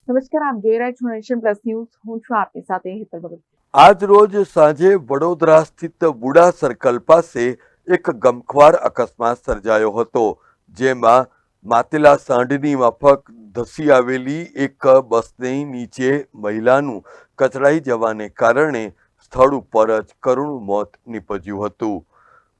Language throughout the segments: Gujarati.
નમસ્કાર, આપ જોઈ રહ્યા છો નેશન પ્લસ ન્યૂઝ. હું છું આપની સાથે હેતલ ભગત. આજ રોજ સાંજે વડોદરા સ્થિત બુડા સર્કલ પાસે એક ગમખ્વાર અકસ્માત સર્જાયો હતો, જેમાં માતેલા સાંઢની માફક ધસી આવેલી એક બસની નીચે મહિલાનું કચડાઈ જવાને કારણે સ્થળ ઉપર જ કરુણ મોત નીપજ્યું હતું.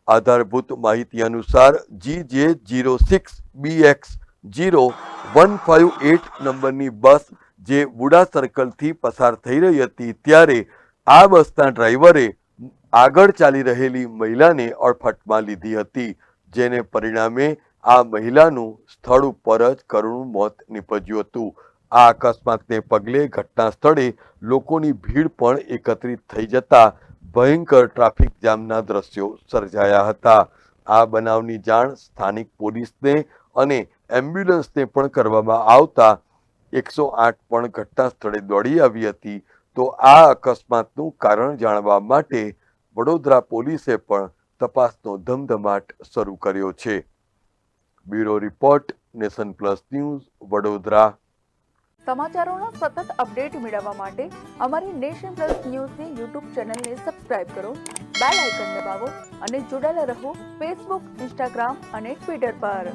આધારભૂત માહિતી અનુસાર GJ06BX0158 નંબરની બસ જે બુડા સર્કલથી પસાર થઈ રહી હતી, ત્યારે આ બસના ડ્રાઈવરે આગળ ચાલી રહેલી મહિલાને અડફટમાં લીધી હતી, જેને પરિણામે આ મહિલાનું સ્થળ ઉપર જ કરુણ મોત નીપજ્યું હતું. આ અકસ્માતને પગલે ઘટના સ્થળે લોકોની ભીડ પણ એકત્રિત થઈ જતા ભયંકર ટ્રાફિક જામના દ્રશ્યો સર્જાયા હતા. આ બનાવની જાણ સ્થાનિક પોલીસને અને એમ્બ્યુલન્સને પણ કરવામાં આવતા 108 પણ ઘટના સ્થળે દોડી આવી હતી. તો આ અકસ્માતનું કારણ જાણવા માટે વડોદરા પોલીસે પણ તપાસનો ધમધમાટ શરૂ કર્યો છે. Bureau report, nation plus news, Vadodara. સમાચારોનો સતત અપડેટ મેળવવા માટે અમારી નેશન પ્લસ ન્યૂઝની યુટ્યુબ ચેનલને સબસ્ક્રાઇબ કરો, બેલ આઇકન દબાવો અને જોડાયેલા રહો ફેસબુક, ઇન્સ્ટાગ્રામ અને ટ્વિટર પર.